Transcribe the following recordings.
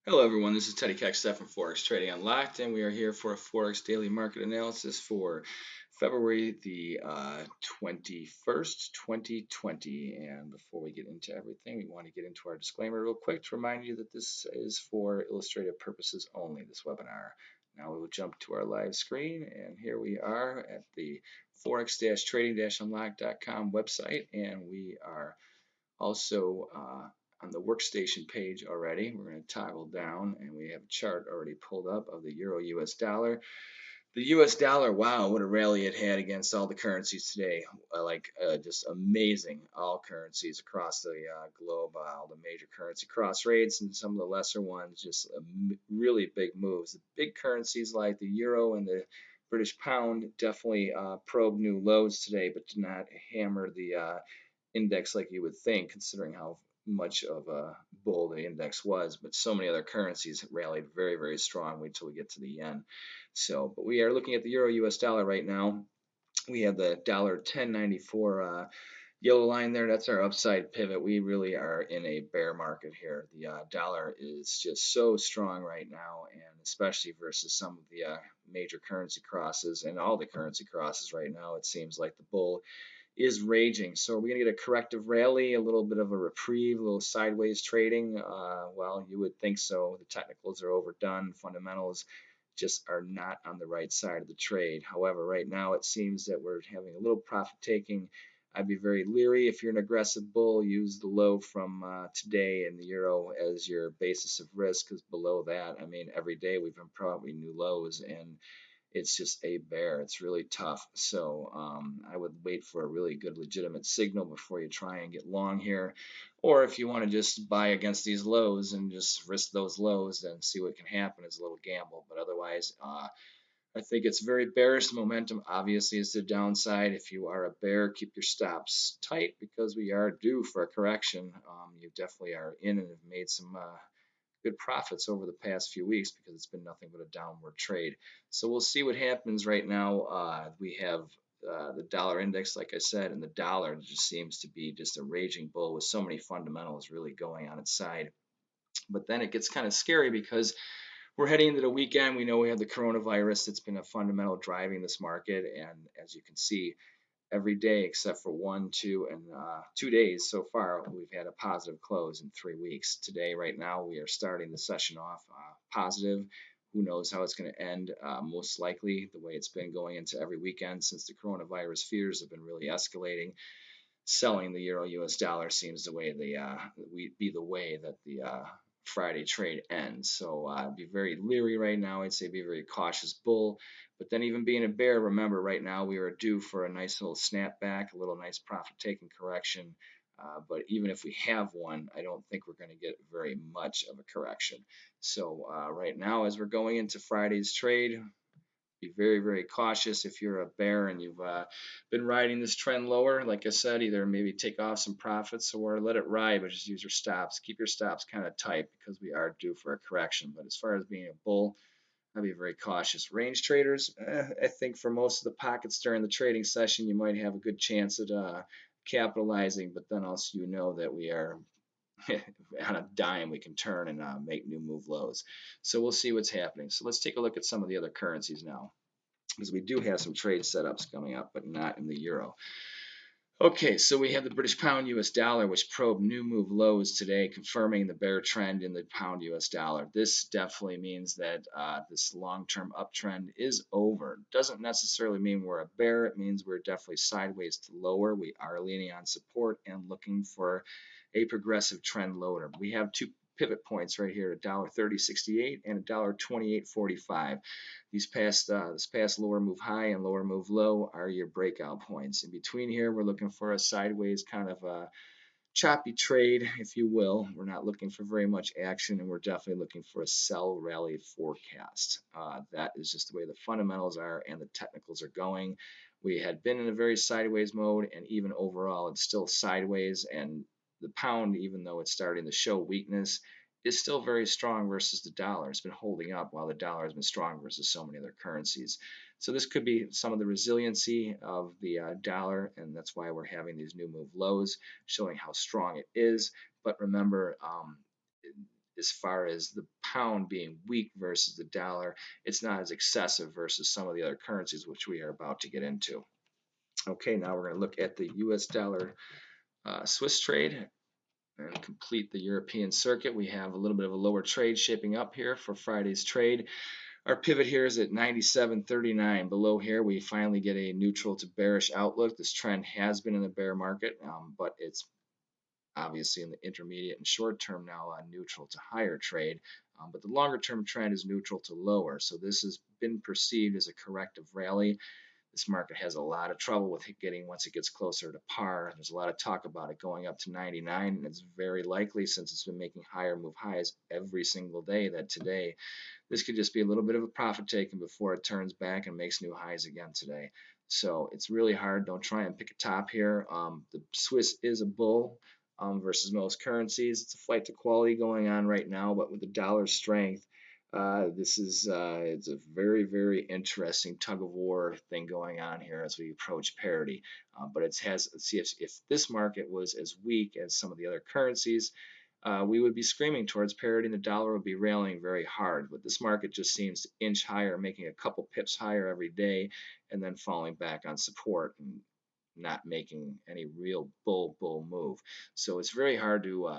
Hello everyone, this is Teddy Kecksteff from Forex Trading Unlocked, and we are here for a Forex daily market analysis for February the 21st, 2020. And before we get into everything, we want to get into our disclaimer real quick to remind you that this is for illustrative purposes only, this webinar. Now we will jump to our live screen, and here we are at the forex-trading-unlocked.com website, and we are also on the workstation page already. We're going to toggle down and we have a chart already pulled up of the Euro US dollar. The US dollar, wow, what a rally it had against all the currencies today. Just amazing. All currencies across the globe, all the major currency cross rates and some of the lesser ones, just really big moves. The big currencies like the euro and the British pound definitely probed new lows today, but did not hammer the index like you would think, considering how much of a bull the index was. But so many other currencies rallied very, very strongly until we get to the yen. So, but we are looking at the euro US dollar right now. We have the dollar 10.94 yellow line there. That's our upside pivot. We really are in a bear market here. The dollar is just so strong right now, and especially versus some of the major currency crosses and all the currency crosses right now. It seems like the bull is raging. So are we going to get a corrective rally, a little bit of a reprieve, a little sideways trading? Well, you would think so. The technicals are overdone. Fundamentals just are not on the right side of the trade. However, right now it seems that we're having a little profit taking. I'd be very leery if you're an aggressive bull. Use the low from today in the euro as your basis of risk, because below that, I mean, every day we've been probably new lows, and it's just a bear. It's really tough. So I would wait for a really good legitimate signal before you try and get long here. Or if you want to just buy against these lows and just risk those lows, then see what can happen is a little gamble. But otherwise, I think it's very bearish. The momentum obviously is the downside. If you are a bear, keep your stops tight because we are due for a correction. You definitely are in and have made some good profits over the past few weeks because it's been nothing but a downward trade. So we'll see what happens right now. We have the dollar index, like I said, and the dollar just seems to be just a raging bull with so many fundamentals really going on its side. But then it gets kind of scary because we're heading into the weekend. We know we have the coronavirus that's been a fundamental driving this market. And as you can see, every day except for 1, 2, and 2 days so far, we've had a positive close in 3 weeks. Today, right now, we are starting the session off positive. Who knows how it's going to end? Most likely, the way it's been going into every weekend since the coronavirus fears have been really escalating. Selling the euro US dollar seems the way be the way that the Friday trade ends. So be very leery right now. I'd say be a very cautious bull. But then even being a bear, remember right now we are due for a nice little snapback, a little nice profit taking correction. But even if we have one, I don't think we're going to get very much of a correction. So right now, as we're going into Friday's trade, be very, very cautious if you're a bear and you've been riding this trend lower. Like I said, either maybe take off some profits or let it ride, but just use your stops. Keep your stops kind of tight because we are due for a correction. But as far as being a bull, I'd be very cautious. Range traders, I think for most of the pockets during the trading session, you might have a good chance at capitalizing, but then also you know that we are on a dime we can turn and make new move lows. So we'll see what's happening. So let's take a look at some of the other currencies now, because we do have some trade setups coming up, but not in the euro. Okay, so we have the British pound US dollar, which probed new move lows today, confirming the bear trend in the pound US dollar. This definitely means that this long-term uptrend is over. Doesn't necessarily mean we're a bear. It means we're definitely sideways to lower. We are leaning on support and looking for a progressive trend lower. We have two pivot points right here, $1.3068 and $1.2845. This past lower move high and lower move low are your breakout points. In between here, we're looking for a sideways kind of a choppy trade, if you will. We're not looking for very much action, and we're definitely looking for a sell rally forecast. That is just the way the fundamentals are and the technicals are going. We had been in a very sideways mode, and even overall, it's still sideways. And the pound, even though it's starting to show weakness, is still very strong versus the dollar. It's been holding up while the dollar has been strong versus so many other currencies. So this could be some of the resiliency of the dollar, and that's why we're having these new move lows, showing how strong it is. But remember, as far as the pound being weak versus the dollar, it's not as excessive versus some of the other currencies, which we are about to get into. Okay, now we're going to look at the US dollar Swiss trade and complete the European circuit. We have a little bit of a lower trade shaping up here for Friday's trade. Our pivot here is at 97.39. Below here, we finally get a neutral to bearish outlook. This trend has been in the bear market, but it's obviously in the intermediate and short term now neutral to higher trade. But the longer term trend is neutral to lower. So this has been perceived as a corrective rally. This market has a lot of trouble with it getting once it gets closer to par. There's a lot of talk about it going up to 99, and it's very likely, since it's been making higher move highs every single day, that today this could just be a little bit of a profit taking before it turns back and makes new highs again today. So it's really hard. Don't try and pick a top here. The Swiss is a bull versus most currencies. It's a flight to quality going on right now, but with the dollar strength, this is it's a very, very interesting tug of war thing going on here as we approach parity. But it has, let's see, if this market was as weak as some of the other currencies, we would be screaming towards parity and the dollar would be railing very hard. But this market just seems to inch higher, making a couple pips higher every day and then falling back on support and not making any real bull move. So it's very hard to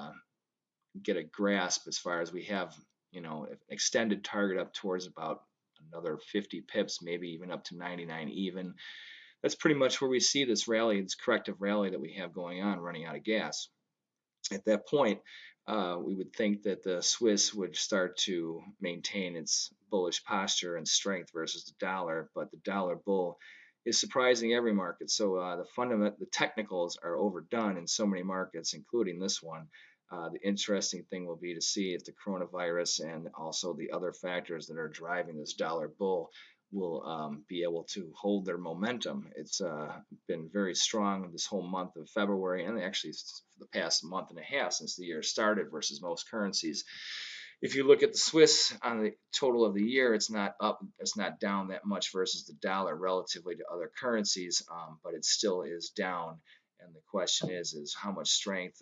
get a grasp as far as we have, an extended target up towards about another 50 pips, maybe even up to 99 even. That's pretty much where we see this rally, this corrective rally that we have going on, running out of gas. At that point, we would think that the Swiss would start to maintain its bullish posture and strength versus the dollar, but the dollar bull is surprising every market. So the technicals are overdone in so many markets, including this one. The interesting thing will be to see if the coronavirus and also the other factors that are driving this dollar bull will be able to hold their momentum. It's been very strong this whole month of February, and actually for the past month and a half since the year started versus most currencies. If you look at the Swiss on the total of the year, it's not up, it's not down that much versus the dollar relatively to other currencies, but it still is down. And the question is how much strength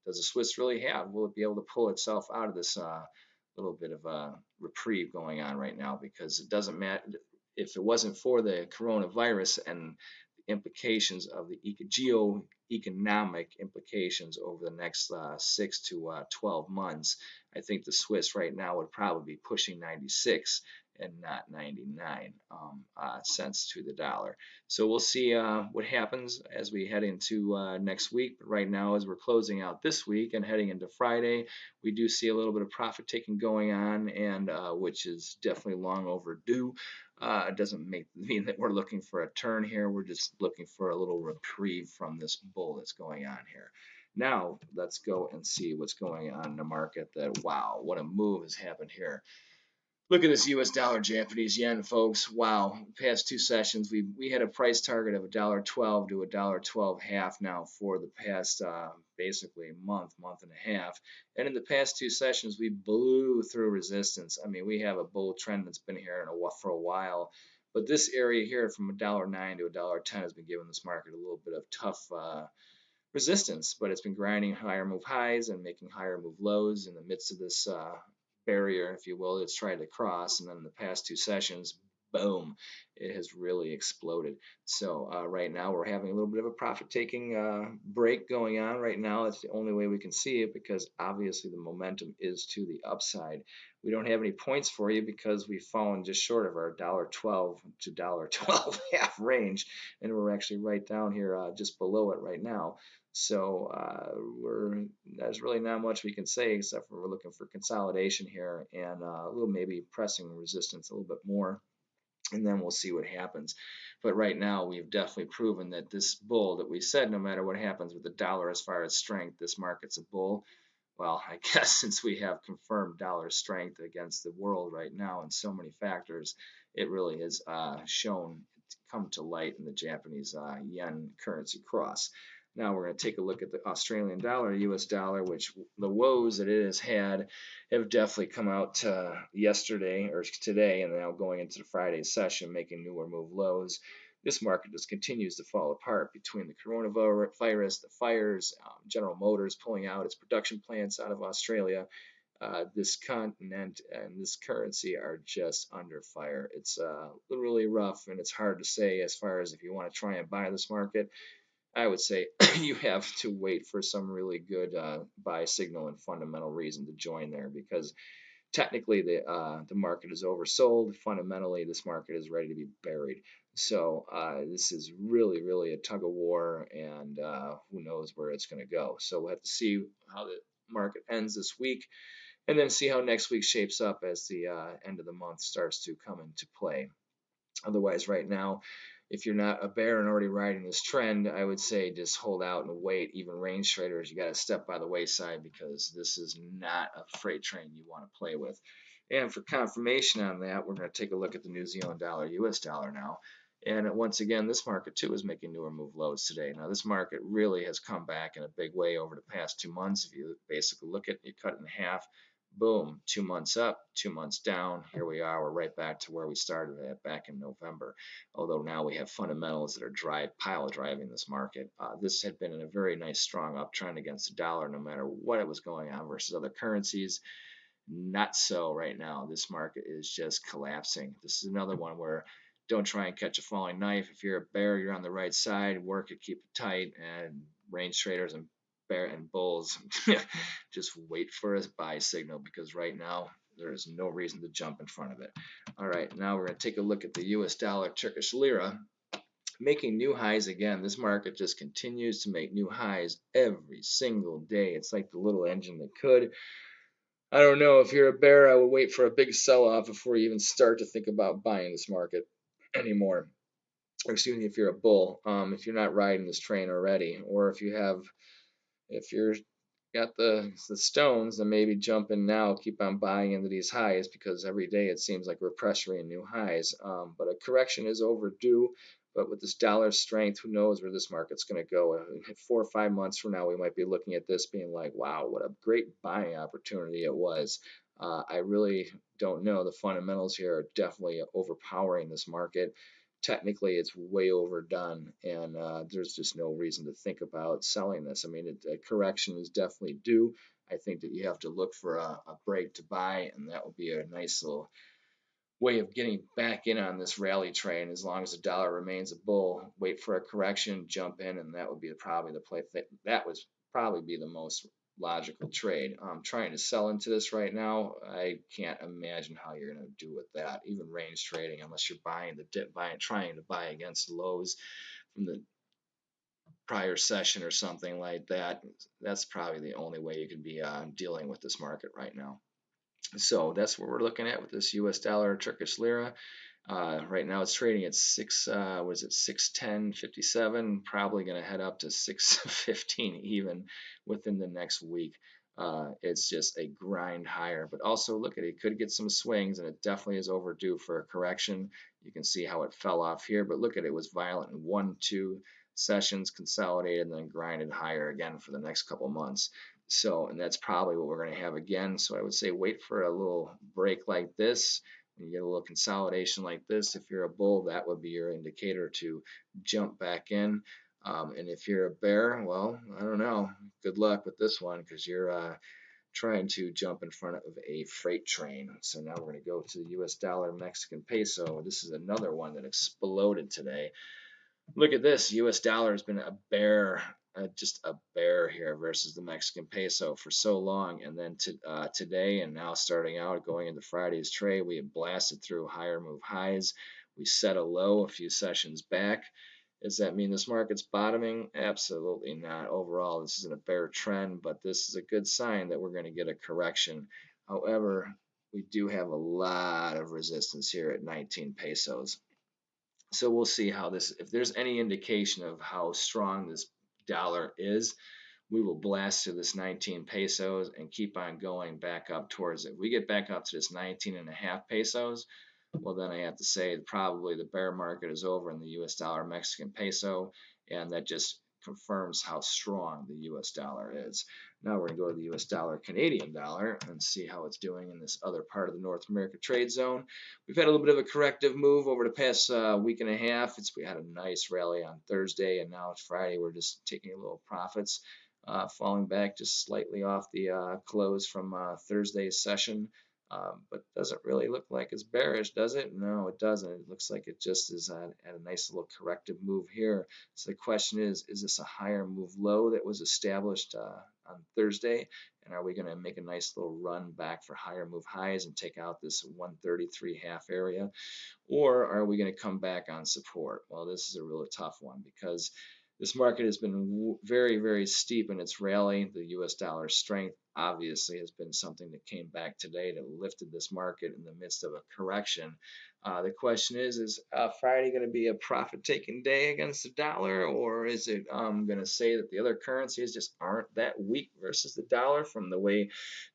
does the Swiss really have? Will it be able to pull itself out of this little bit of a reprieve going on right now? Because it doesn't matter if it wasn't for the coronavirus and the implications of the geo-economic implications over the next 6 to 12 months. I think the Swiss right now would probably be pushing 96 and not 99 cents to the dollar. So we'll see what happens as we head into next week. But right now, as we're closing out this week and heading into Friday, we do see a little bit of profit taking going on, and which is definitely long overdue. It doesn't mean that we're looking for a turn here. We're just looking for a little reprieve from this bull that's going on here. Now, let's go and see what's going on in the market. That, wow, what a move has happened here. Look at this US dollar Japanese yen, folks. Wow, past two sessions, we had a price target of $1.12 to $1.12.5 now for the past basically month and a half. And in the past two sessions, we blew through resistance. I mean, we have a bull trend that's been here for a while. But this area here from $1.09 to $1.10 has been giving this market a little bit of tough resistance, but it's been grinding higher move highs and making higher move lows in the midst of this barrier, if you will, it's tried to cross. And then in the past two sessions, boom, it has really exploded. So right now we're having a little bit of a profit taking break going on right now. It's the only way we can see it, because obviously the momentum is to the upside. We don't have any points for you because we've fallen just short of our $1.12 to $1.12 half range, and we're actually right down here just below it right now. So there's really not much we can say, except for we're looking for consolidation here and a little maybe pressing resistance a little bit more, and then we'll see what happens. But right now, we've definitely proven that this bull that we said, no matter what happens with the dollar as far as strength, this market's a bull. Well, I guess since we have confirmed dollar strength against the world right now in so many factors, it really has shown, come to light in the Japanese yen currency cross. Now we're going to take a look at the Australian dollar, US dollar, which the woes that it has had have definitely come out yesterday or today, and now going into the Friday session, making newer move lows. This market just continues to fall apart between the coronavirus, the fires, General Motors pulling out its production plants out of Australia, this continent and this currency are just under fire. It's literally rough, and it's hard to say as far as if you want to try and buy this market. I would say you have to wait for some really good buy signal and fundamental reason to join there, because technically the market is oversold. Fundamentally, this market is ready to be buried. So this is really a tug of war, and who knows where it's going to go. So we'll have to see how the market ends this week, and then see how next week shapes up as the end of the month starts to come into play. Otherwise, right now, if you're not a bear and already riding this trend, I would say just hold out and wait. Even range traders, you got to step by the wayside, because this is not a freight train you want to play with. And for confirmation on that, we're going to take a look at the New Zealand dollar, US dollar now. And once again, this market too is making newer move lows today. Now, this market really has come back in a big way over the past 2 months. If you basically look at it, you cut it in half. Boom, 2 months up, 2 months down. Here we are. We're right back to where we started at back in November. Although now we have fundamentals that are pile driving this market. This had been in a very nice strong uptrend against the dollar, no matter what it was going on versus other currencies. Not so right now. This market is just collapsing. This is another one where don't try and catch a falling knife. If you're a bear, you're on the right side. Work it, keep it tight, and range traders and bear and bulls, just wait for a buy signal, because right now there is no reason to jump in front of it. All right, now we're going to take a look at the US dollar Turkish lira, making new highs again. This market just continues to make new highs every single day. It's like the little engine that could. I don't know. If you're a bear, I would wait for a big sell-off before you even start to think about buying this market anymore. Or excuse me, if you're a bull, if you're not riding this train already, or if you're got the stones, then maybe jump in now, keep on buying into these highs, because every day it seems like we're pressuring new highs. But a correction is overdue. But with this dollar strength, who knows where this market's going to go? 4 or 5 months from now, we might be looking at this being like, wow, what a great buying opportunity it was. I really don't know. The fundamentals here are definitely overpowering this market. Technically, it's way overdone, and there's just no reason to think about selling this. I mean, a correction is definitely due. I think that you have to look for a break to buy, and that would be a nice little way of getting back in on this rally train. As long as the dollar remains a bull, wait for a correction, jump in, and that would be probably the play. That would probably be the most logical trade. Trying to sell into this right now, I can't imagine how you're going to do with that. Even range trading, unless you're buying the dip, trying to buy against lows from the prior session or something like that. That's probably the only way you could be dealing with this market right now. So that's what we're looking at with this US dollar Turkish lira. Right now it's trading at 610.57, probably going to head up to 615 even within the next week. It's just a grind higher, but also look at it, could get some swings, and it definitely is overdue for a correction. You can see how it fell off here, but look at it, was violent in 1-2 sessions, consolidated, and then grinded higher again for the next couple months. So, and that's probably what we're going to have again. So I would say wait for a little break like this. When you get a little consolidation like this, if you're a bull, that would be your indicator to jump back in. And if you're a bear, well, I don't know. Good luck with this one, because you're trying to jump in front of a freight train. So now we're going to go to the US dollar Mexican peso. This is another one that exploded today. Look at this. US dollar has been a bear, just a bear here versus the Mexican peso for so long. And then today, and now starting out going into Friday's trade, we have blasted through higher move highs. We set a low a few sessions back. Does that mean this market's bottoming? Absolutely not. Overall, this isn't a bear trend, but this is a good sign that we're going to get a correction. However, we do have a lot of resistance here at 19 pesos. So we'll see how this, if there's any indication of how strong this dollar is, we will blast to this 19 pesos and keep on going back up towards it. If we get back up to this 19.5 pesos, well, then I have to say probably the bear market is over in the US dollar Mexican peso, and that just confirms how strong the US dollar is. Now we're going to go to the US dollar Canadian dollar and see how it's doing in this other part of the North America trade zone. We've had a little bit of a corrective move over the past week and a half. We had a nice rally on Thursday, and now it's Friday. We're just taking a little profits. falling back just slightly off the close from Thursday's session. But doesn't really look like it's bearish, does it? No, it doesn't. It looks like it just is at a nice little corrective move here. So the question is this a higher move low that was established on Thursday? And are we going to make a nice little run back for higher move highs and take out this 133.5 area? Or are we going to come back on support? Well, this is a really tough one because this market has been very, very steep in its rally. The US dollar strength obviously has been something that came back today that lifted this market in the midst of a correction. The question is Friday going to be a profit-taking day against the dollar, or is it going to say that the other currencies just aren't that weak versus the dollar from the way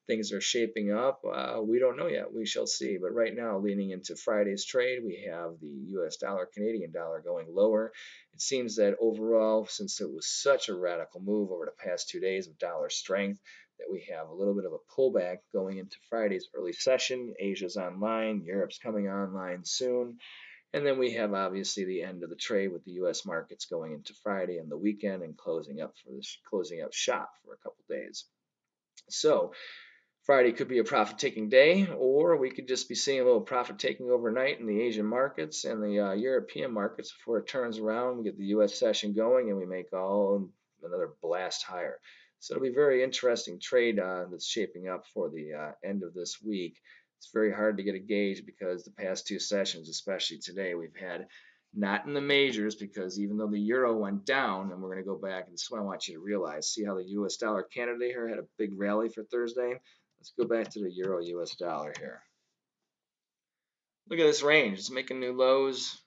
things are shaping up? We don't know yet. We shall see. But right now, leaning into Friday's trade, we have the US dollar, Canadian dollar going lower. It seems that overall, since it was such a radical move over the past 2 days of dollar strength, that we have a little bit of a pullback going into Friday's early session. Asia's online, Europe's coming online soon. And then we have obviously the end of the trade with the U.S. markets going into Friday and the weekend and closing up shop for a couple days. So Friday could be a profit-taking day, or we could just be seeing a little profit-taking overnight in the Asian markets and the European markets before it turns around. We get the U.S. session going, and we make another blast higher. So it'll be a very interesting trade that's shaping up for the end of this week. It's very hard to get a gauge because the past 2 sessions, especially today, we've had not in the majors, because even though the euro went down, and we're going to go back, and this is what I want you to realize. See how the U.S. dollar Canada here had a big rally for Thursday? Let's go back to the euro US dollar here. Look at this range. It's making new lows.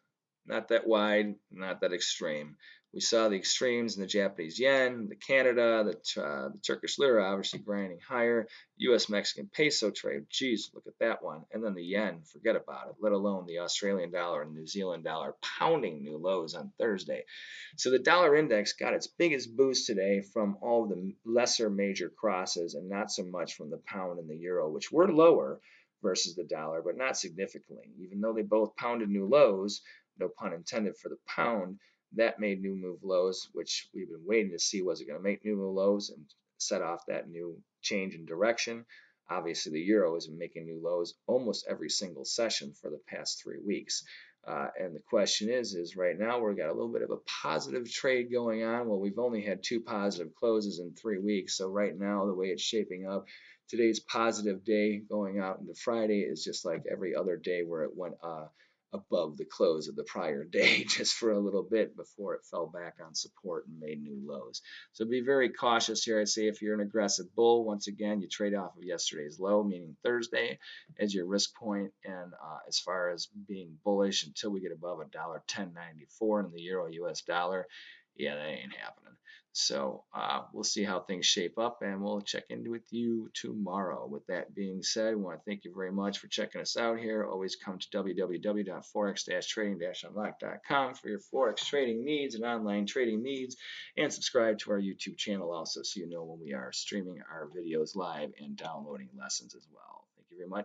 Not that wide, not that extreme. We saw the extremes in the Japanese yen, the Canada, the Turkish lira obviously grinding higher. US Mexican peso trade, geez, look at that one. And then the yen, forget about it, let alone the Australian dollar and New Zealand dollar pounding new lows on Thursday. So the dollar index got its biggest boost today from all the lesser major crosses and not so much from the pound and the euro, which were lower versus the dollar, but not significantly. Even though they both pounded new lows, no pun intended for the pound, that made new move lows, which we've been waiting to see. Was it going to make new move lows and set off that new change in direction? Obviously, the euro has been making new lows almost every single session for the past 3 weeks. And the question is right now we've got a little bit of a positive trade going on. Well, we've only had 2 positive closes in 3 weeks. So right now, the way it's shaping up, today's positive day going out into Friday is just like every other day where it went above the close of the prior day just for a little bit before it fell back on support and made new lows. So be very cautious here. I'd say if you're an aggressive bull, once again, you trade off of yesterday's low, meaning Thursday, as your risk point. And as far as being bullish until we get above $1.1094 in the euro US dollar, yeah, that ain't happening. So we'll see how things shape up, and we'll check in with you tomorrow. With that being said, I want to thank you very much for checking us out here. Always come to www.forex-trading-unlocked.com for your Forex trading needs and online trading needs, and subscribe to our YouTube channel also so you know when we are streaming our videos live and downloading lessons as well. Thank you very much.